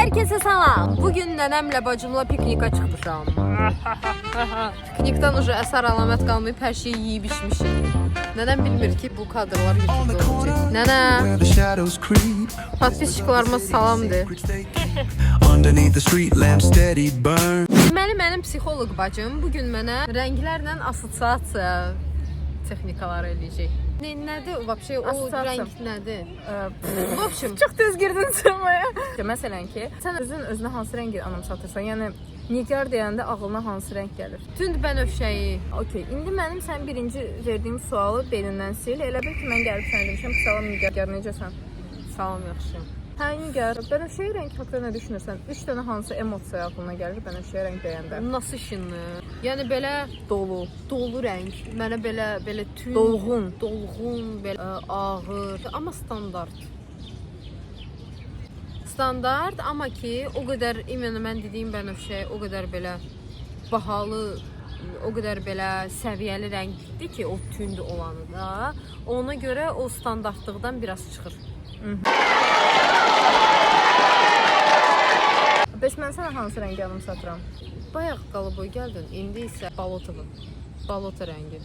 Herkese salam. Bugün nənəmlə bacımla piknika çıxmışam. Piknikdən ucu əsər əlamət qalmayıb, hər şeyi yeyib içmişik. Nənəm bilmir ki, bu kadrlar YouTube-da olacaq. Nənə, podpisçilərimiz salamdır. Mənim psixoloq bacım bugün mənə rənglərlə assosiasiya texnikaları eləyəcək. Nədir? Vəbşə o rəng nədir? Vəbşəm. Çox tez girdin sırmaya. Məsələn ki, sən özünə hansı rəngi anımsatırsan? Yəni nigar deyəndə ağlına hansı rəng gəlir? Tünd bənövşəyi. Okay, indi mənim sən birinci verdiyim sualı beynindən sil. Elə bil ki, mən gəlib sənə demişəm, salam nigar, necəsən? Salam, yaxşı. Hə, nigar, bənövşəyi rəng haqqında nə düşünürsən? 3 dənə hansı emosiya ağlına gəlir bənövşəyi rəng deyəndə? Nasıl şınlı? Yəni belə dolu rəng. Mənə belə tünd, dolğun, belə ağır, amma standart. Standart, amma ki, o qədər mən dediyim bənövşəyi o qədər belə bahalı, o qədər belə səviyyəli rəngdir ki, o tünd olanı da. Ona görə o standartlıqdan biraz çıxır. Bəs mən sənə hansı rəngi anımsatıram? Bayaq qalaboy gəldin, indi isə balota rəngi.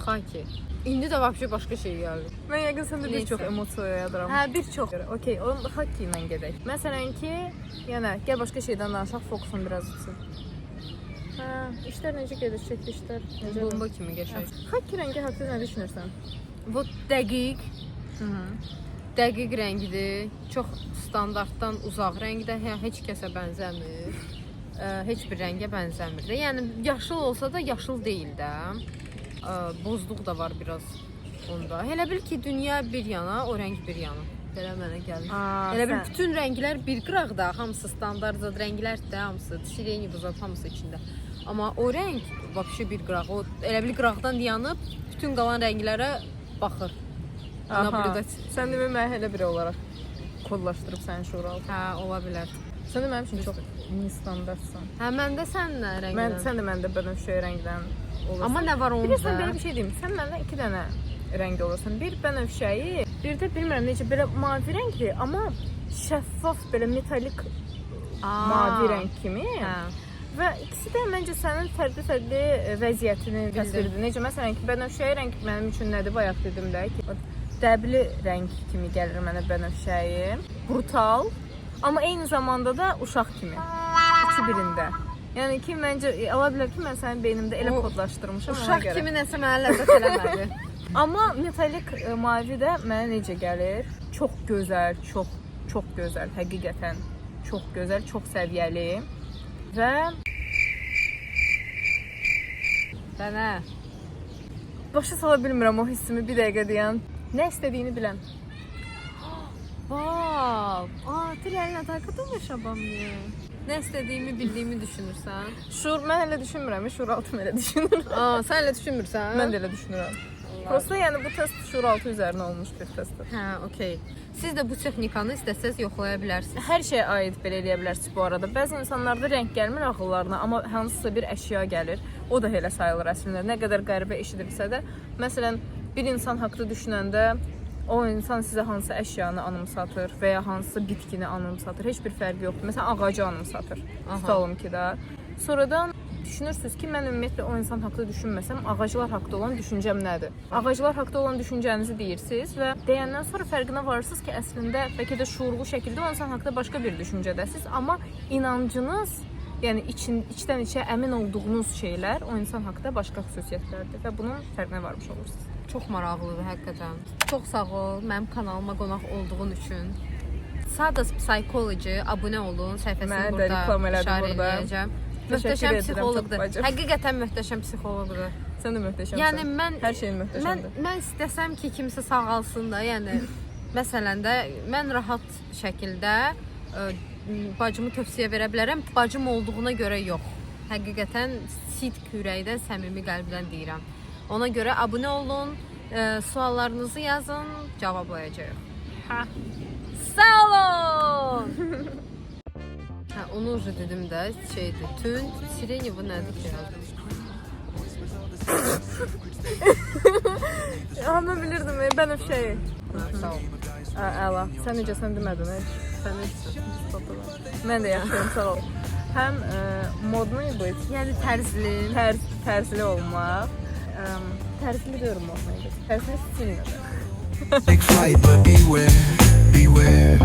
Xaki. İndi də başqa şey gəlir. Mən yəqin səndə bir çox emosiya yaradıram. Hə, bir çox. Okay, onun xaki ilə gedək. Məsələn ki, yəni gəl başqa şeydən danışaq, fokusun biraz uçsun. Hə, işlər necə gedir, çəkdi işlər? Bomba kimi qəşəng. Xaki rəngi haqqında nə düşünürsən? Bu dəqiq. Dəqiq rəngidir. Çox standartdan uzaq rəngdə, heç kəsə bənzəmir. Heç bir rəngə bənzəmir. Yəni yaşıl olsa da yaşıl deyil də. Bozluq da var biraz onda. Elə bil ki, dünya bir yana, o rəng bir yana. Belə mənə gəlir. Elə bil bütün rənglər bir qıraqda, hamısı standart zad rənglərdir, hamısı sireni buzat, hamısı içində. Amma o rəng vəbşə bir qıraq. O elə bil qıraqdan yanıb bütün qalan rənglərə baxır. Sən demə mən elə biri olaraq kodlaşdırıb sənin şuuraltı. Hə, ola bilər. Sən də mənim üçün çox standartsan. Hə, məndə sən nə rəngdən? Sən də məndə bənövşəyi rəngdən olursan. Amma nə var onda? Bilirsən, belə bir şey deyim. Sən məndən 2 dənə rəng olursan. Bir bənövşəyi, bir də bilmirəm necə, belə mavi rəngdir, amma şəffaf, belə metalik mavi rəng kimi. Hə. Və ikisi də məncə sənin fərqli vəziyyətini təsvir edir. Necə, məsələn ki, bənövşəyi rəng mənim üçün nədir? Bayaq dedim də ki, dəbli rəng kimi gəlir mənə bənövşəyi. Brutal, amma eyni zamanda da uşaq kimi. İki birində. Yəni ki, məncə, ola bilər ki, mən sənin beynimdə elə kodlaşdırmışam ona görə. Uşaq kimi nəsə mənə ləzzət eləmədi. Amma metalik mavi də mənə necə gəlir? Çox gözəl, çox gözəl, həqiqətən. Çox gözəl, çox səviyyəli. Və Bənə başa sala bilmirəm o hissimi bir dəqiqə deyən. Nə istədiyini bilən. Vau! Trealna taka думаешь обо мне? Nə istədiyimi, bildiyimi düşünürsən? Mən elə düşünmürəm, şuuraltım elə düşünür. Sən elə düşünmürsən? Mən də elə düşünürəm. Prosta yəni bu test şuuraltı üzərinə olmuş bir testdir. Hə, okey. Siz də bu texnikanı istəsəz yoxlaya bilərsiniz. Hər şeyə aid belə eləyə bilərsiniz bu arada. Bəzi insanlarda rəng gəlmir ağıllarına, amma hansısa bir əşya gəlir. O da elə sayılır əslində. Nə qədər qəribə eşidilsə də, məsələn, bir insan haqqında düşünəndə o insan sizə hansı əşyanı anımsatır və ya hansı bitkini anımsatır, heç bir fərqi yoxdur. Məsələn, ağacı anımsatır. Tutalım ki də. Sonradan düşünürsünüz ki, mən ümumiyyətlə o insan haqqında düşünməsəm, ağaclar haqqında olan düşüncəm nədir? Ağaclar haqqında olan düşüncənizi deyirsiniz və deyəndən sonra fərqinə varırsınız ki, əslində bəlkə də şuurlu şəkildə o insan haqqında başqa bir düşüncədəsiniz, amma inancınız, yəni içdən içə əmin olduğunuz şeylər o insan haqqında başqa xüsusiyyətlərdir və bunun fərqinə varmış olursunuz. Çox maraqlıdır həqiqətən. Çox sağ ol mənim kanalıma qonaq olduğun üçün. Sadas Psychology abunə olun, səhifəsini burada şərh edəcəm. Möhtəşəm psixoloqdur. Həqiqətən möhtəşəm psixoloqdur. Sən də möhtəşəmsən. Yəni hər şeyin möhtəşəmdir. Mən istəsəm ki, kimsə sağalsın da, yəni məsələn də mən rahat şəkildə bacımı tövsiyə verə bilərəm. Bacım olduğuna görə yox. Həqiqətən sidq ürəkdən, səmimi qəlbdən deyirəm. Ona görə abunə olun, suallarınızı yazın, cavablayacağıq. Hə. Sağ olun! Hə, onu уже dedim də, şeydir, tünd, sireni bu nədir ki yazdım? Mən bilirdim, bənövşəyi. Sağ ol. Əla. Sən necəsən demədin? Sən necəsən? Mən də yaxşıyam, sağ ol. Həm modnu быть, Yəni tərzli. tərzli olmaq. Tərzli diyorum modnu. Tərzli stillə. Big fight, but beware, beware.